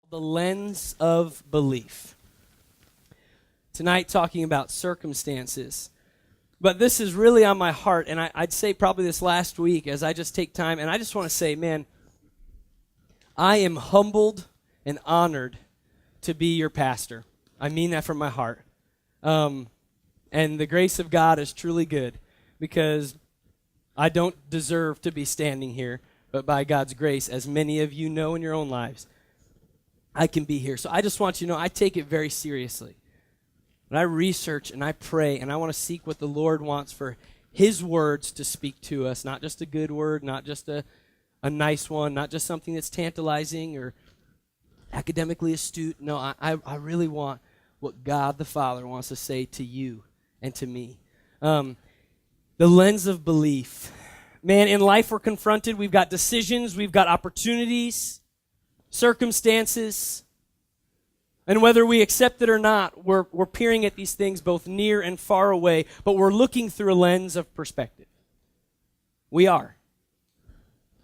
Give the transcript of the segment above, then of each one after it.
The lens of belief. Tonight, talking about circumstances. But this is really on my heart, and I'd say probably this last week as I just take time, and I just want to say, man, I am humbled and honored to be your pastor. I mean that from my heart. And the grace of God is truly good, because I don't deserve to be standing here, but by God's grace, as many of you know in your own lives, I can be here. So I just want you to know I take it very seriously. But I research and I pray and I want to seek what the Lord wants for His words to speak to us. Not just a good word, not just a nice one, not just something that's tantalizing or academically astute. No, I really want what God the Father wants to say to you and to me. The lens of belief. Man, in life we're confronted. We've got decisions. We've got opportunities, circumstances. And whether we accept it or not, we're peering at these things both near and far away, but we're looking through a lens of perspective. We are.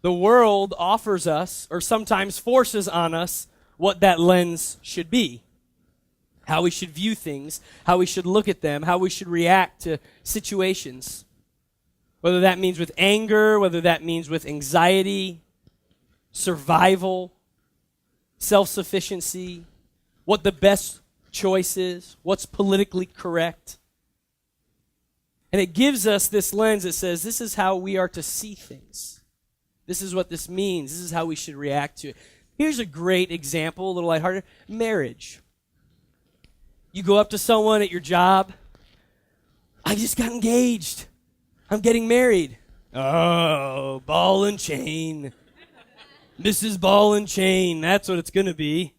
The world offers us, or sometimes forces on us, what that lens should be. How we should view things, how we should look at them, how we should react to situations. Whether that means with anger, whether that means with anxiety, survival, self-sufficiency, what the best choice is, what's politically correct. And it gives us this lens that says this is how we are to see things. This is what this means. This is how we should react to it. Here's a great example, a little lighthearted. Marriage. You go up to someone at your job. I just got engaged. I'm getting married. Oh, ball and chain. Mrs. Ball and Chain, that's what it's going to be.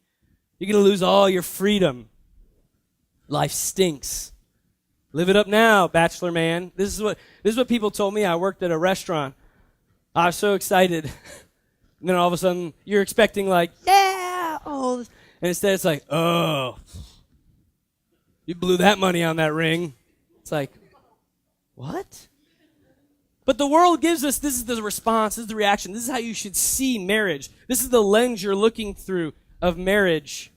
You're going to lose all your freedom. Life stinks. Live it up now, bachelor man. This is what people told me. I worked at a restaurant. I was so excited. And then all of a sudden, you're expecting like, yeah, oh. And instead it's like, oh, you blew that money on that ring. It's like, what? But the world gives us, this is the response, this is the reaction, this is how you should see marriage. This is the lens you're looking through of marriage.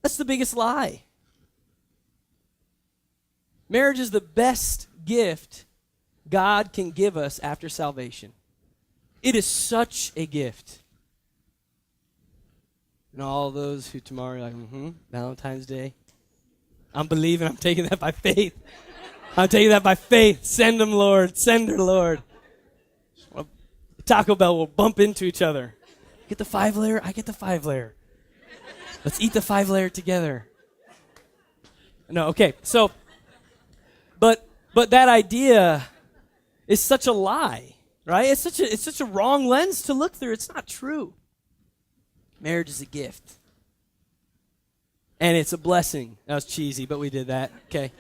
That's the biggest lie. Marriage is the best gift God can give us after salvation. It is such a gift. And all those who tomorrow are like, Valentine's Day. I'm believing, I'm taking that by faith. I'm taking that by faith. Send them, Lord. Send her, Lord. Well, Taco Bell will bump into each other. Get the 5-layer? I get the 5-layer. Let's eat the 5-layer together. No, okay. So, but that idea is such a lie, right? It's such a wrong lens to look through. It's not true. Marriage is a gift. And it's a blessing. That was cheesy, but we did that. Okay.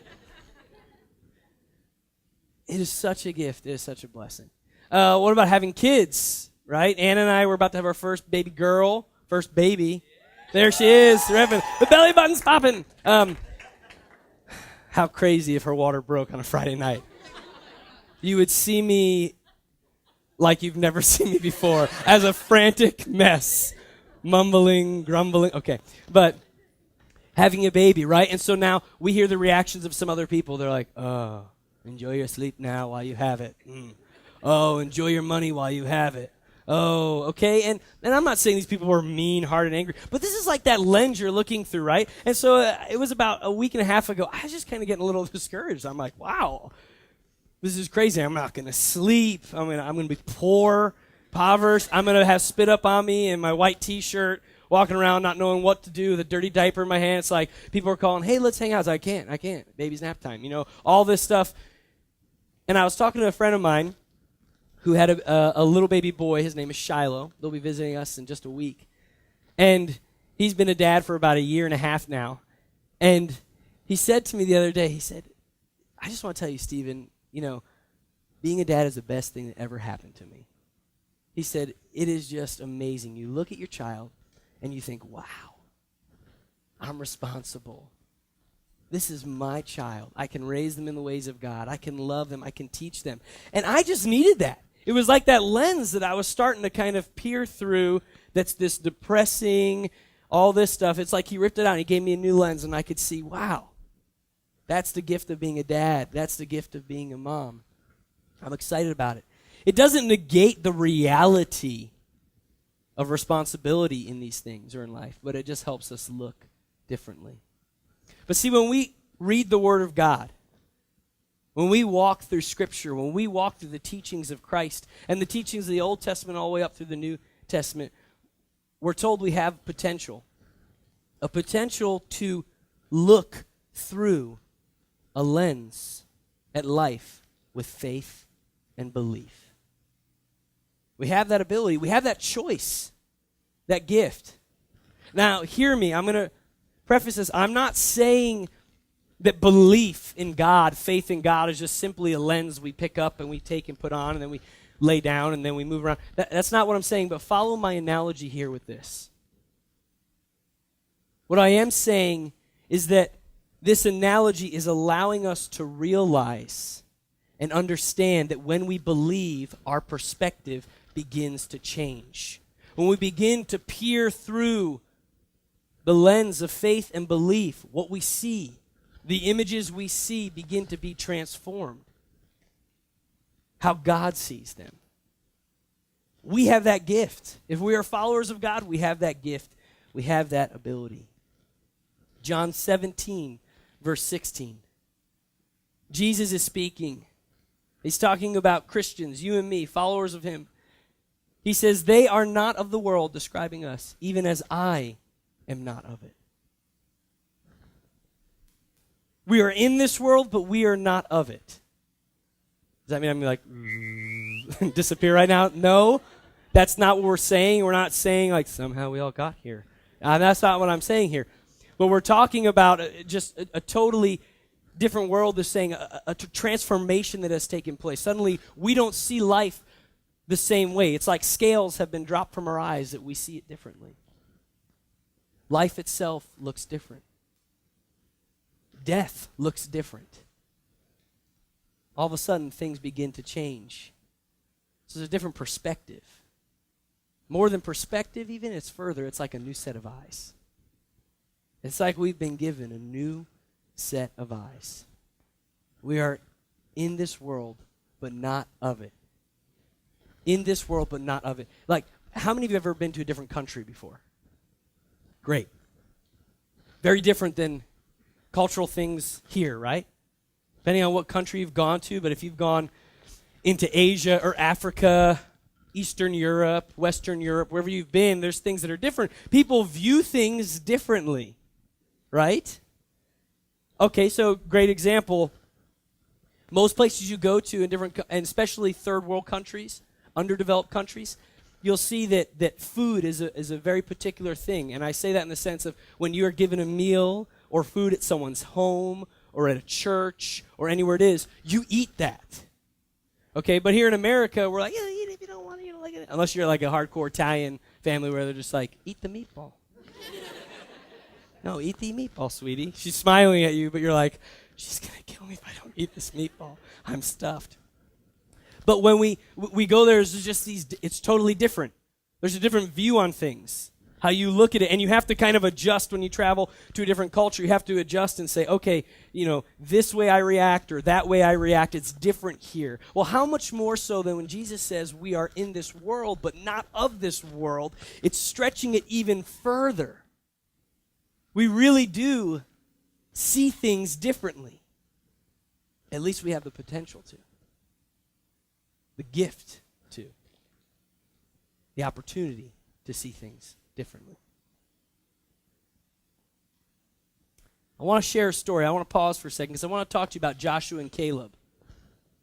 It is such a gift. It is such a blessing. What about having kids, right? Anna and I were about to have our first baby girl, first baby. There she is. The belly button's popping. How crazy if her water broke on a Friday night. You would see me like you've never seen me before, as a frantic mess, mumbling, grumbling. Okay, but having a baby, right? And so now we hear the reactions of some other people. They're like, oh, enjoy your sleep now while you have it. Oh, enjoy your money while you have it. Oh, okay. And I'm not saying these people were mean-hearted and angry, but this is like that lens you're looking through, right? And so it was about a week and a half ago. I was just kind of getting a little discouraged. I'm like, wow, this is crazy. I'm not going to sleep. I'm going to be poor, impoverished. I'm going to have spit up on me in my white T-shirt, walking around not knowing what to do with a dirty diaper in my hand. It's like people are calling, hey, let's hang out. I can't. Baby's nap time. All this stuff. And I was talking to a friend of mine who had a little baby boy. His name is Shiloh. They'll be visiting us in just a week. And he's been a dad for about 1.5 years now. And he said to me the other day, he said, I just want to tell you, Stephen, being a dad is the best thing that ever happened to me. He said, it is just amazing. You look at your child and you think, wow, I'm responsible. This is my child. I can raise them in the ways of God. I can love them. I can teach them. And I just needed that. It was like that lens that I was starting to kind of peer through that's this depressing, all this stuff. It's like he ripped it out and he gave me a new lens, and I could see, wow, that's the gift of being a dad. That's the gift of being a mom. I'm excited about it. It doesn't negate the reality of responsibility in these things or in life, but it just helps us look differently. But see, when we read the Word of God, when we walk through Scripture, when we walk through the teachings of Christ and the teachings of the Old Testament all the way up through the New Testament, we're told we have potential. A potential to look through a lens at life with faith and belief. We have that ability. We have that choice, that gift. Now, hear me. I'm going to preface this. I'm not saying that belief in God, faith in God, is just simply a lens we pick up and we take and put on and then we lay down and then we move around. That's not what I'm saying, but follow my analogy here with this. What I am saying is that this analogy is allowing us to realize and understand that when we believe, our perspective begins to change. When we begin to peer through the lens of faith and belief, what we see, the images we see begin to be transformed. How God sees them. We have that gift. If we are followers of God, we have that gift. We have that ability. John 17, verse 16. Jesus is speaking. He's talking about Christians, you and me, followers of him. He says, they are not of the world, describing us, even as I am not of it. We are in this world, but we are not of it. Does that mean I'm like, disappear right now? No, that's not what we're saying. We're not saying like somehow we all got here. That's not what I'm saying here. But we're talking about just a totally different world. Is saying a transformation that has taken place. Suddenly, we don't see life the same way. It's like scales have been dropped from our eyes that we see it differently. Life itself looks different. Death looks different. All of a sudden, things begin to change. So there's a different perspective. More than perspective, even, it's further. It's like a new set of eyes. It's like we've been given a new set of eyes. We are in this world, but not of it. In this world, but not of it. Like, how many of you have ever been to a different country before? Great. Very different than cultural things here, right? Depending on what country you've gone to, but if you've gone into Asia or Africa, Eastern Europe, Western Europe, wherever you've been, there's things that are different. People view things differently, right? Okay, so great example. Most places you go to in different, and especially third world countries, underdeveloped countries, you'll see that food is a very particular thing. And I say that in the sense of when you are given a meal or food at someone's home or at a church or anywhere it is, you eat that. Okay, but here in America, we're like, yeah, eat it if you don't want to, you don't like it. Unless you're like a hardcore Italian family where they're just like, eat the meatball. No, eat the meatball, sweetie. She's smiling at you, but you're like, she's going to kill me if I don't eat this meatball. I'm stuffed. But when we go there, there's just these, it's totally different. There's a different view on things, how you look at it, and you have to kind of adjust when you travel to a different culture. You have to adjust and say, okay, this way I react or that way I react, it's different here. Well, how much more so than when Jesus says we are in this world, but not of this world, it's stretching it even further. We really do see things differently. At least we have the potential to. The gift to. The opportunity to see things differently. I want to share a story. I want to pause for a second because I want to talk to you about Joshua and Caleb.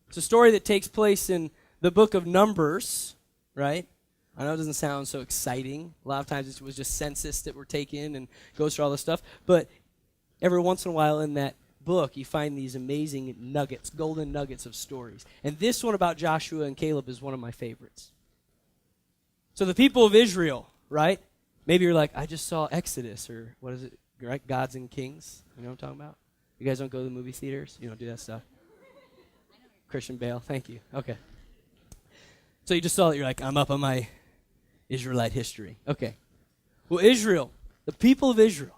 It's a story that takes place in the book of Numbers, right? I know it doesn't sound so exciting. A lot of times it was just census that were taken and goes through all this stuff. But every once in a while in that book, you find these amazing nuggets, golden nuggets of stories. And this one about Joshua and Caleb is one of my favorites. So the people of Israel, right? Maybe you're like, I just saw Exodus, or what is it, right? Gods and Kings. You know what I'm talking about? You guys don't go to the movie theaters? You don't do that stuff? Christian Bale, thank you. Okay. So you just saw that, you're like, I'm up on my Israelite history. Okay. Well, Israel, The people of Israel,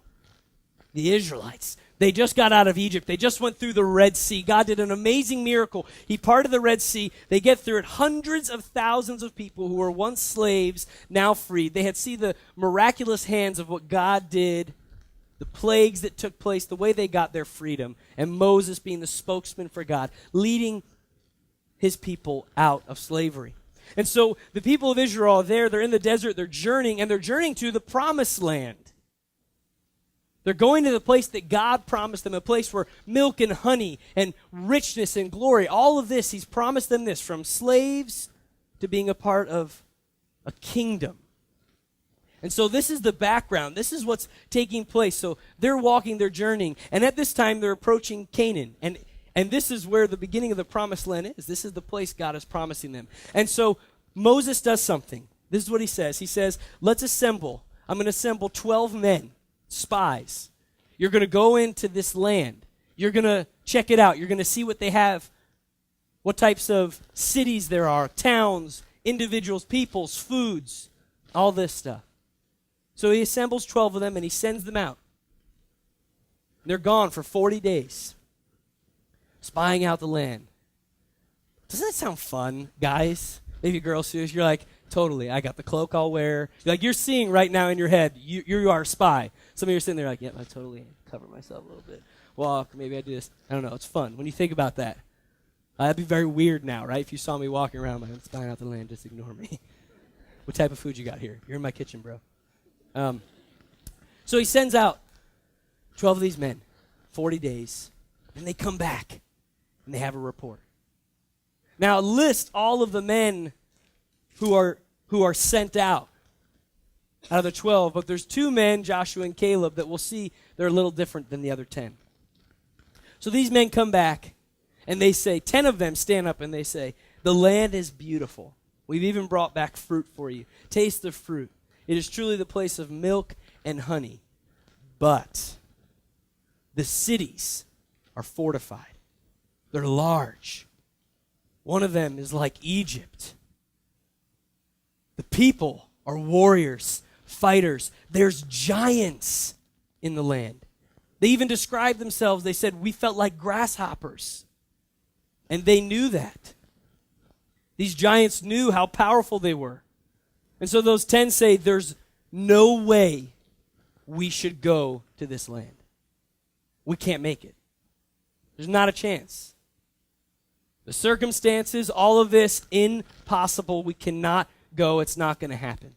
the Israelites, they just got out of Egypt. They just went through the Red Sea. God did an amazing miracle. He parted the Red Sea. They get through it. Hundreds of thousands of people who were once slaves, now freed. They had seen the miraculous hands of what God did, the plagues that took place, the way they got their freedom, and Moses being the spokesman for God, leading his people out of slavery. And so the people of Israel are there. They're in the desert. They're journeying, and they're journeying to the promised land. They're going to the place that God promised them, a place where milk and honey and richness and glory, all of this, he's promised them this, from slaves to being a part of a kingdom. And so this is the background. This is what's taking place. So they're walking, they're journeying, and at this time they're approaching Canaan. And this is where the beginning of the promised land is. This is the place God is promising them. And so Moses does something. This is what he says. He says, let's assemble. I'm going to assemble 12 men. Spies. You're going to go into this land. You're going to check it out. You're going to see what they have, what types of cities there are, towns, individuals, peoples, foods, all this stuff. So he assembles 12 of them and he sends them out. They're gone for 40 days, spying out the land. Doesn't that sound fun, guys? Maybe girls, serious. You're like, totally. I got the cloak I'll wear. You're seeing right now in your head, you are a spy. Some of you are sitting there like, yep, I totally cover myself a little bit. Walk, maybe I do this. I don't know. It's fun when you think about that. That'd be very weird now, right? If you saw me walking around, I'm spying out the land, just ignore me. What type of food you got here? You're in my kitchen, bro. So he sends out 12 of these men, 40 days, and they come back, and they have a report. Now, list all of the men who are sent out of the 12, but there's 2 men, Joshua and Caleb, that we'll see they're a little different than the other 10. So these men come back, and they say, 10 of them stand up and they say, the land is beautiful. We've even brought back fruit for you. Taste the fruit. It is truly the place of milk and honey. But the cities are fortified. They're large. One of them is like Egypt. The people are warriors, fighters. There's giants in the land. They even described themselves. They said, we felt like grasshoppers. And they knew that. These giants knew how powerful they were. And so those 10 say, there's no way we should go to this land. We can't make it. There's not a chance. The circumstances, all of this, impossible. We cannot go. It's not going to happen.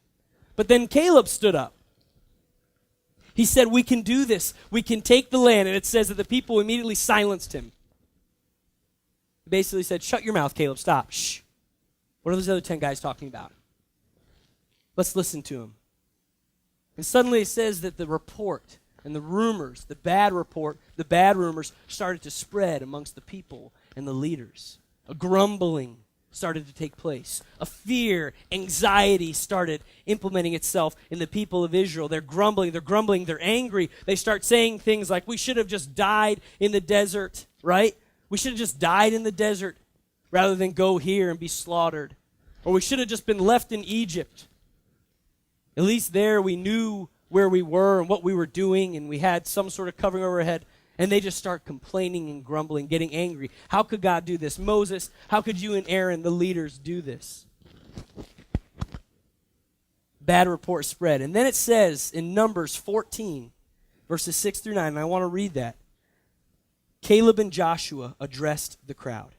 But then Caleb stood up. He said, we can do this. We can take the land. And it says that the people immediately silenced him. He basically said, shut your mouth, Caleb. Stop. Shh. What are those other 10 guys talking about? Let's listen to them. And suddenly it says that the report and the rumors, the bad report, the bad rumors started to spread amongst the people and the leaders. A grumbling started to take place. A fear, anxiety started implementing itself in the people of Israel. They're grumbling, they're angry. They start saying things like, we should have just died in the desert, right? We should have just died in the desert rather than go here and be slaughtered. Or we should have just been left in Egypt. At least there we knew where we were and what we were doing, and we had some sort of covering over our head. And they just start complaining and grumbling, getting angry. How could God do this? Moses, how could you and Aaron, the leaders, do this? Bad report spread. And then it says in Numbers 14, verses 6 through 9, and I want to read that. Caleb and Joshua addressed the crowd.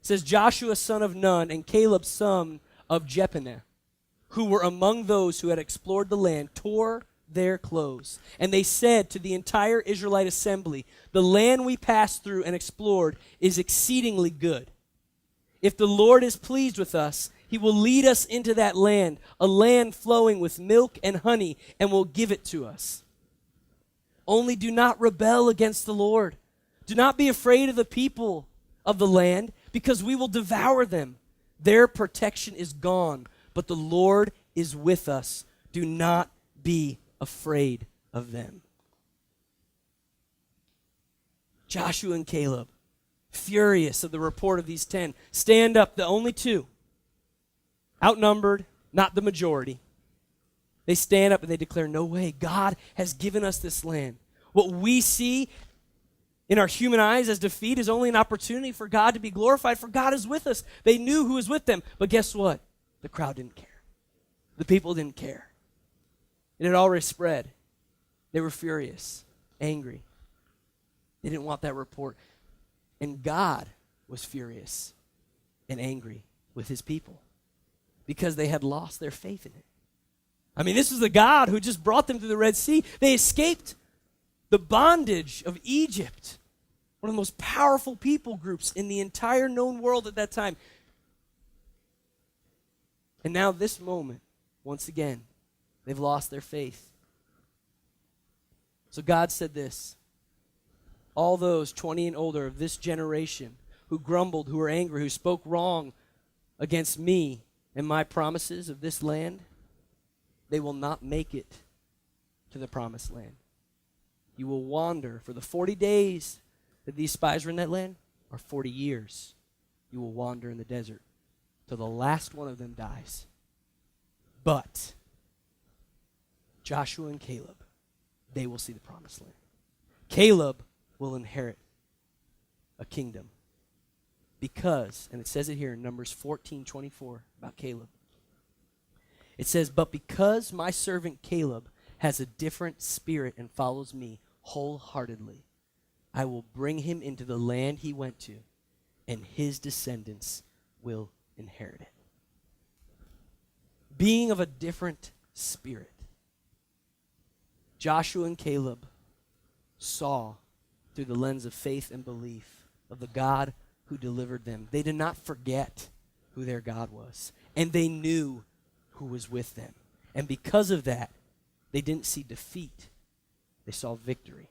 It says, Joshua, son of Nun, and Caleb, son of Jephunneh, who were among those who had explored the land, tore their clothes. And they said to the entire Israelite assembly, the land we passed through and explored is exceedingly good. If the Lord is pleased with us, he will lead us into that land, a land flowing with milk and honey, and will give it to us. Only do not rebel against the Lord. Do not be afraid of the people of the land, because we will devour them. Their protection is gone, but the Lord is with us. Do not be afraid of them. Joshua and Caleb, furious of the report of these 10, stand up, the only 2, outnumbered, not the majority. They stand up and they declare, no way, God has given us this land. What we see in our human eyes as defeat is only an opportunity for God to be glorified, for God is with us. They knew who was with them. But guess what? The crowd didn't care. The people didn't care. It had already spread. They were furious, angry. They didn't want that report. And God was furious and angry with his people because they had lost their faith in it. I mean, this was the God who just brought them to the Red Sea. They escaped the bondage of Egypt, one of the most powerful people groups in the entire known world at that time. And now this moment, once again, they've lost their faith. So God said this, all those 20 and older of this generation who grumbled, who were angry, who spoke wrong against me and my promises of this land, they will not make it to the promised land. You will wander for the 40 days that these spies were in that land, or 40 years. You will wander in the desert till the last one of them dies. But Joshua and Caleb, they will see the promised land. Caleb will inherit a kingdom because, and it says it here in Numbers 14:24 about Caleb. It says, but because my servant Caleb has a different spirit and follows me wholeheartedly, I will bring him into the land he went to, and his descendants will inherit it. Being of a different spirit, Joshua and Caleb saw through the lens of faith and belief of the God who delivered them. They did not forget who their God was, and they knew who was with them. And because of that, they didn't see defeat. They saw victory.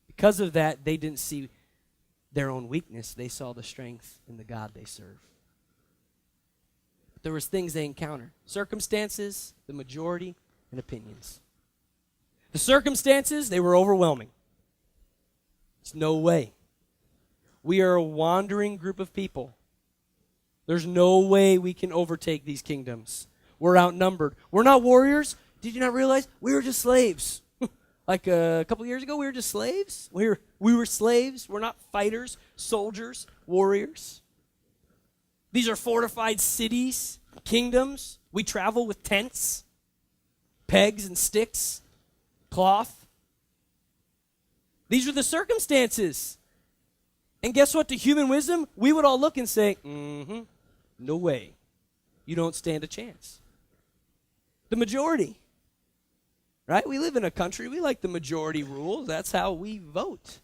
Because of that, they didn't see their own weakness. They saw the strength in the God they serve. But there was things they encountered. Circumstances, the majority, and opinions. The circumstances, they were overwhelming. There's no way. We are a wandering group of people. There's no way we can overtake these kingdoms. We're outnumbered. We're not warriors. Did you not realize? We were just slaves. Like a couple years ago, we were just slaves. We were slaves. We're not fighters, soldiers, warriors. These are fortified cities, kingdoms. We travel with tents, pegs and sticks, cloth. These are the circumstances. And guess what? To human wisdom, we would all look and say, no way. You don't stand a chance. The majority, right? We live in a country, we like the majority rules. That's how we vote.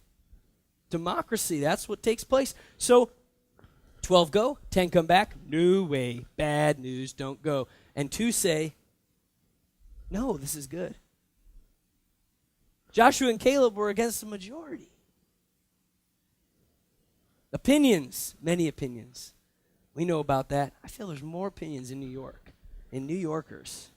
Democracy, that's what takes place. So 12 go, 10 come back. No way. Bad news, don't go. And 2 say, no, this is good. Joshua and Caleb were against the majority. Opinions, many opinions. We know about that. I feel there's more opinions in New York, in New Yorkers.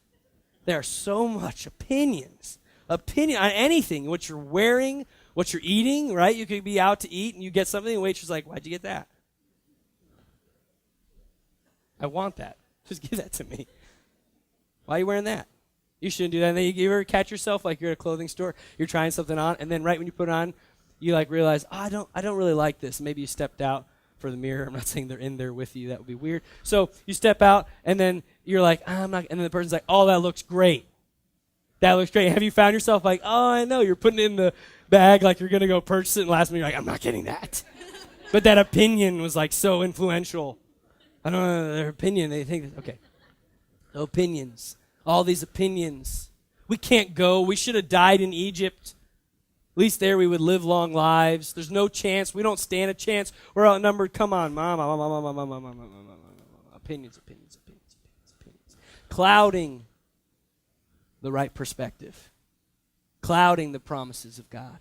There are so much opinions. Opinion on anything, what you're wearing, what you're eating, right? You could be out to eat and you get something, and the waitress is like, why'd you get that? I want that. Just give that to me. Why are you wearing that? You shouldn't do that. And then you ever catch yourself like you're at a clothing store, you're trying something on, and then right when you put it on, you like realize, I don't really like this. Maybe you stepped out for the mirror. I'm not saying they're in there with you. That would be weird. So you step out, and then you're like, I'm not. And then the person's like, oh, that looks great. That looks great. Have you found yourself like, oh, I know. You're putting it in the bag like you're going to go purchase it, and last minute you're like, I'm not getting that. But that opinion was like so influential. I don't know their opinion. They think, okay. So opinions. All these opinions. We can't go. We should have died in Egypt. At least there we would live long lives. There's no chance. We don't stand a chance. We're outnumbered. Come on, mom. Opinions. Clouding the right perspective. Clouding the promises of God.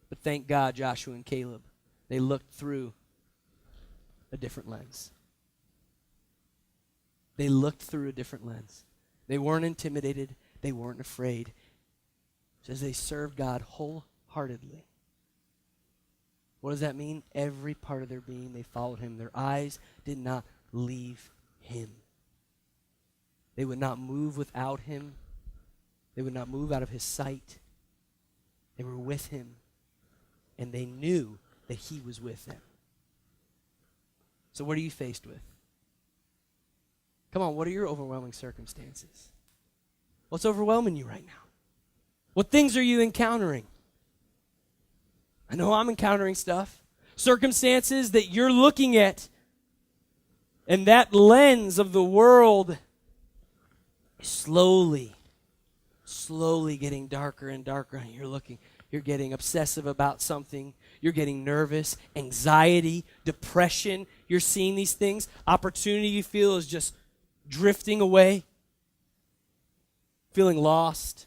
But thank God, Joshua and Caleb, they looked through a different lens. They looked through a different lens. They weren't intimidated. They weren't afraid. It says they served God wholeheartedly. What does that mean? Every part of their being, they followed him. Their eyes did not leave him. They would not move without him. They would not move out of his sight. They were with him, and they knew that he was with them. So what are you faced with? Come on, what are your overwhelming circumstances? What's overwhelming you right now? What things are you encountering? I know I'm encountering stuff. Circumstances that you're looking at, and that lens of the world is slowly getting darker and darker. And you're getting obsessive about something. You're getting nervous, anxiety, depression. You're seeing these things. Opportunity you feel is just drifting away. Feeling lost.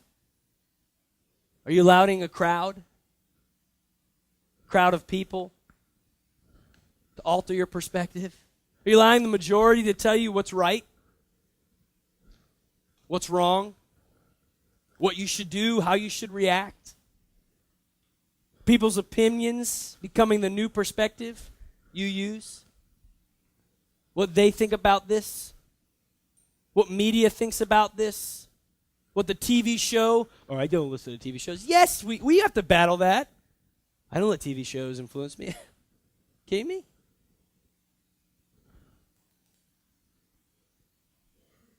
Are you allowing a crowd of people to alter your perspective? Are you allowing the majority to tell you what's right? What's wrong? What you should do, how you should react? People's opinions becoming the new perspective you use? What they think about this? What media thinks about this? What the TV show, or I don't listen to TV shows. Yes, we have to battle that. I don't let TV shows influence me. Kidding me?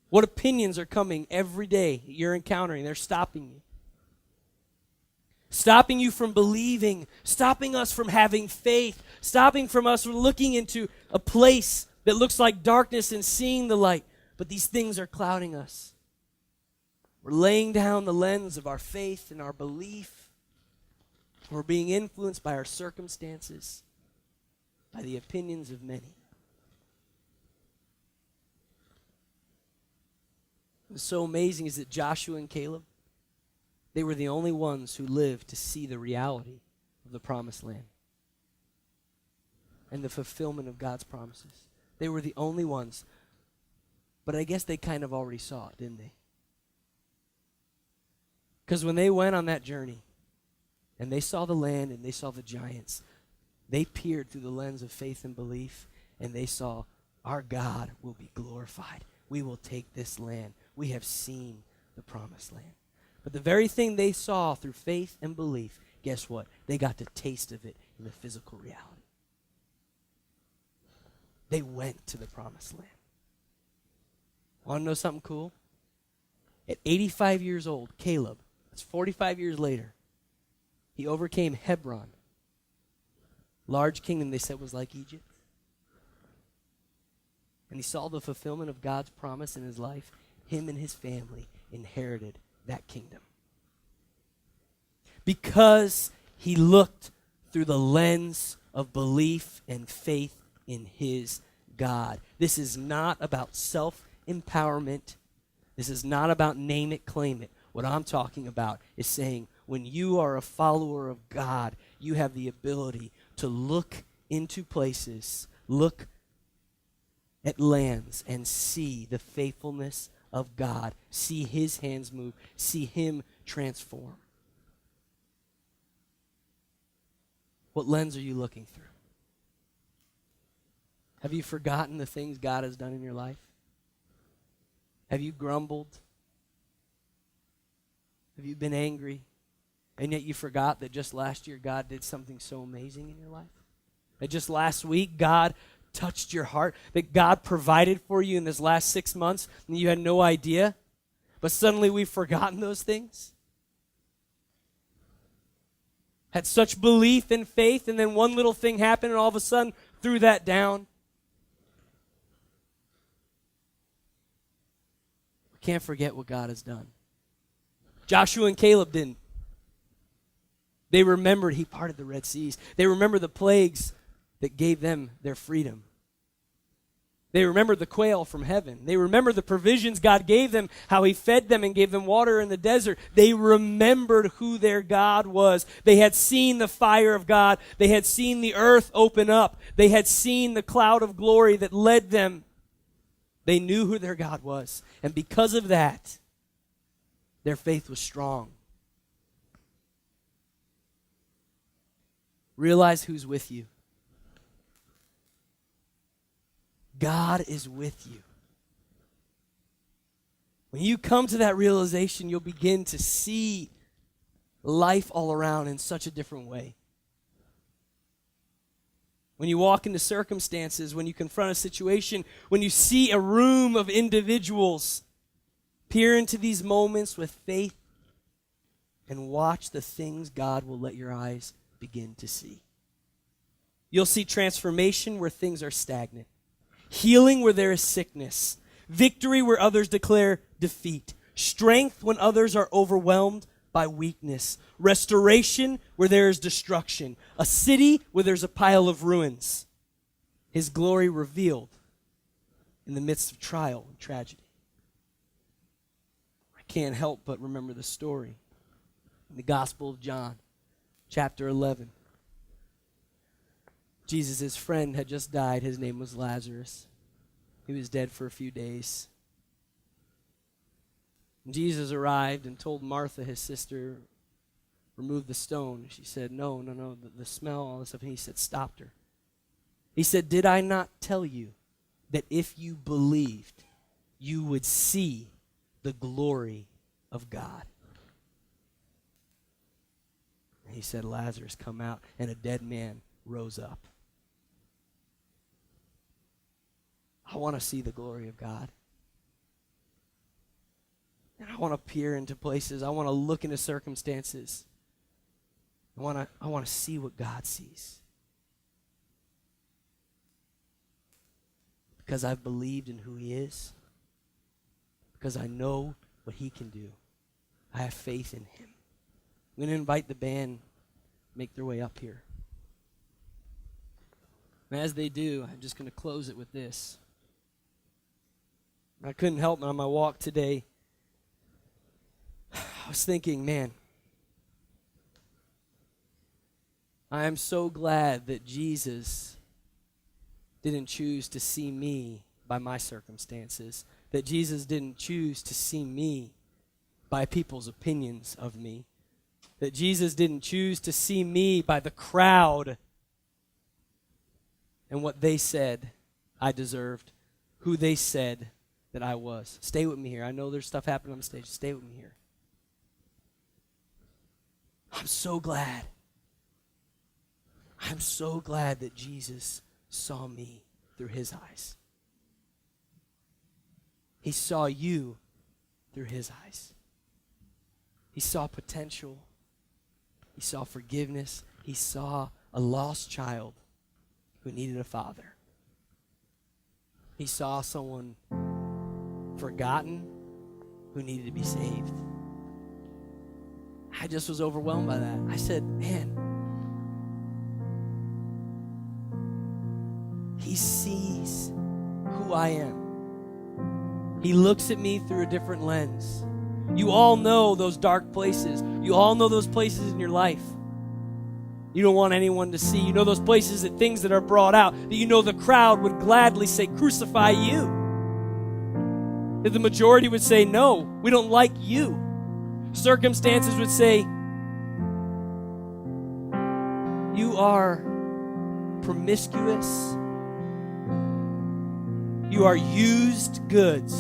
What opinions are coming every day you're encountering? They're stopping you. Stopping you from believing. Stopping us from having faith. Stopping from us from looking into a place that looks like darkness and seeing the light. But these things are clouding us. We're laying down the lens of our faith and our belief. We're being influenced by our circumstances, by the opinions of many. What's so amazing is that Joshua and Caleb, they were the only ones who lived to see the reality of the promised land and the fulfillment of God's promises. They were the only ones. But I guess they kind of already saw it, didn't they? Because when they went on that journey and they saw the land and they saw the giants, they peered through the lens of faith and belief, and they saw our God will be glorified. We will take this land. We have seen the promised land. But the very thing they saw through faith and belief, guess what? They got the taste of it in the physical reality. They went to the promised land. Want to know something cool? At 85 years old, Caleb, that's 45 years later, he overcame Hebron. Large kingdom, they said, was like Egypt. And he saw the fulfillment of God's promise in his life. Him and his family inherited that kingdom. Because he looked through the lens of belief and faith in his God. This is not about self-empowerment. This is not about name it, claim it. What I'm talking about is saying when you are a follower of God, you have the ability to look into places, look at lands, and see the faithfulness of God, see his hands move, see him transform. What lens are you looking through? Have you forgotten the things God has done in your life? Have you grumbled? Have you been angry? And yet you forgot that just last year God did something so amazing in your life? That just last week God touched your heart? That God provided for you in this last 6 months and you had no idea? But suddenly we've forgotten those things? Had such belief and faith, and then one little thing happened and all of a sudden threw that down? We can't forget what God has done. Joshua and Caleb didn't. They remembered he parted the Red Seas. They remembered the plagues that gave them their freedom. They remembered the quail from heaven. They remembered the provisions God gave them, how he fed them and gave them water in the desert. They remembered who their God was. They had seen the fire of God. They had seen the earth open up. They had seen the cloud of glory that led them. They knew who their God was. And because of that, their faith was strong. Realize who's with you. God is with you. When you come to that realization, you'll begin to see life all around in such a different way. When you walk into circumstances, when you confront a situation, when you see a room of individuals, peer into these moments with faith and watch the things God will let your eyes begin to see. You'll see transformation where things are stagnant, healing where there is sickness, victory where others declare defeat, strength when others are overwhelmed by weakness, restoration where there is destruction, a city where there's a pile of ruins, His glory revealed in the midst of trial and tragedy. I can't help but remember the story in the Gospel of John, chapter 11. Jesus' friend had just died. His name was Lazarus. He was dead for a few days. And Jesus arrived and told Martha, his sister, remove the stone. She said, no, the smell, all this stuff. And he said, stopped her. He said, did I not tell you that if you believed, you would see the glory of God? And he said, Lazarus, come out. And a dead man rose up. I want to see the glory of God. And I want to peer into places. I want to look into circumstances. I want to see what God sees. Because I've believed in who He is. Because I know what He can do. I have faith in Him. I'm going to invite the band to make their way up here. And as they do, I'm just going to close it with this. I couldn't help on my walk today. I was thinking, man, I am so glad that Jesus didn't choose to see me by my circumstances, that Jesus didn't choose to see me by people's opinions of me, that Jesus didn't choose to see me by the crowd and what they said I deserved, who they said that I was. Stay with me here. I know there's stuff happening on the stage. Stay with me here. I'm so glad. I'm so glad that Jesus saw me through His eyes. He saw you through His eyes. He saw potential. He saw forgiveness. He saw a lost child who needed a father. He saw someone forgotten who needed to be saved. I just was overwhelmed by that. I said, man, He sees who I am. He looks at me through a different lens. You all know those dark places. You all know those places in your life you don't want anyone to see. You know those places, that things that are brought out, that you know the crowd would gladly say, crucify you. That the majority would say, no, we don't like you. Circumstances would say, you are promiscuous. You are used goods.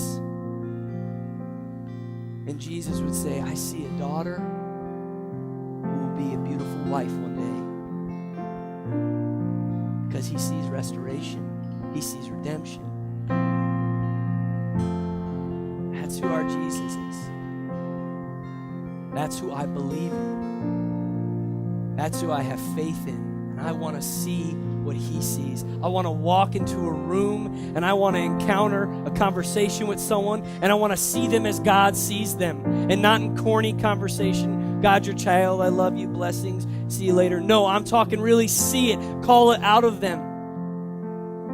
And Jesus would say, I see a daughter who will be a beautiful wife one day. Because He sees restoration. He sees redemption. That's who our Jesus is. That's who I believe in. That's who I have faith in. And I want to see what He sees. I want to walk into a room and I want to encounter a conversation with someone and I want to see them as God sees them and not in corny conversation. God, your child, I love you, blessings, see you later. No, I'm talking really see it, call it out of them.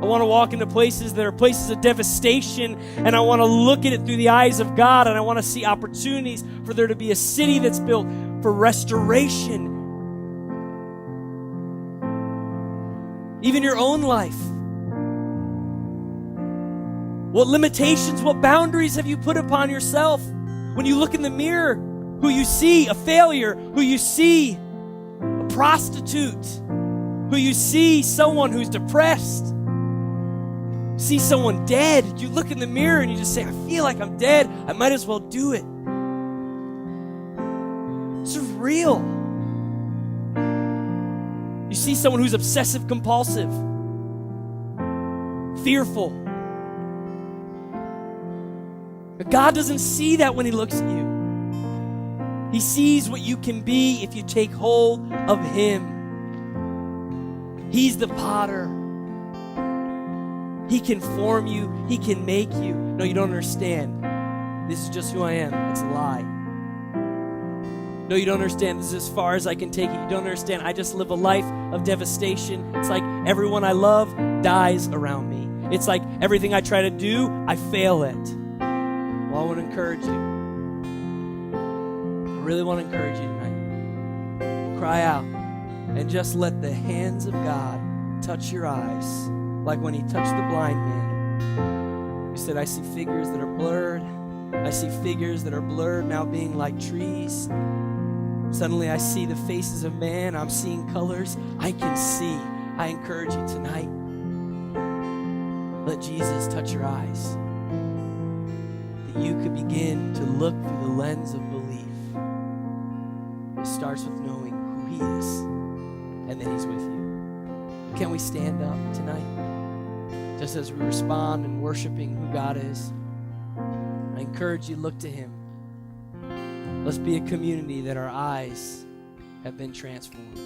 I want to walk into places that are places of devastation, and I want to look at it through the eyes of God, and I want to see opportunities for there to be a city that's built for restoration. Even your own life. What limitations, what boundaries have you put upon yourself? When you look in the mirror, who you see a failure, who you see a prostitute, who you see someone who's depressed. See someone dead, you look in the mirror and you just say, I feel like I'm dead. I might as well do it. This is real. You see someone who's obsessive compulsive, fearful. But God doesn't see that when he looks at you. He sees what you can be if you take hold of him. He's the potter. He can form you. He can make you. No, you don't understand. This is just who I am. That's a lie. No, you don't understand. This is as far as I can take it. You don't understand. I just live a life of devastation. It's like everyone I love dies around me. It's like everything I try to do, I fail at. Well, I want to encourage you. I really want to encourage you tonight. Cry out and just let the hands of God touch your eyes. Like when he touched the blind man. He said, I see figures that are blurred. I see figures that are blurred now being like trees. Suddenly I see the faces of man. I'm seeing colors. I can see. I encourage you tonight. Let Jesus touch your eyes. That you could begin to look through the lens of belief. It starts with knowing who he is. And then he's with you. Can we stand up tonight? Just as we respond in worshiping who God is, I encourage you, look to him. Let's be a community that our eyes have been transformed.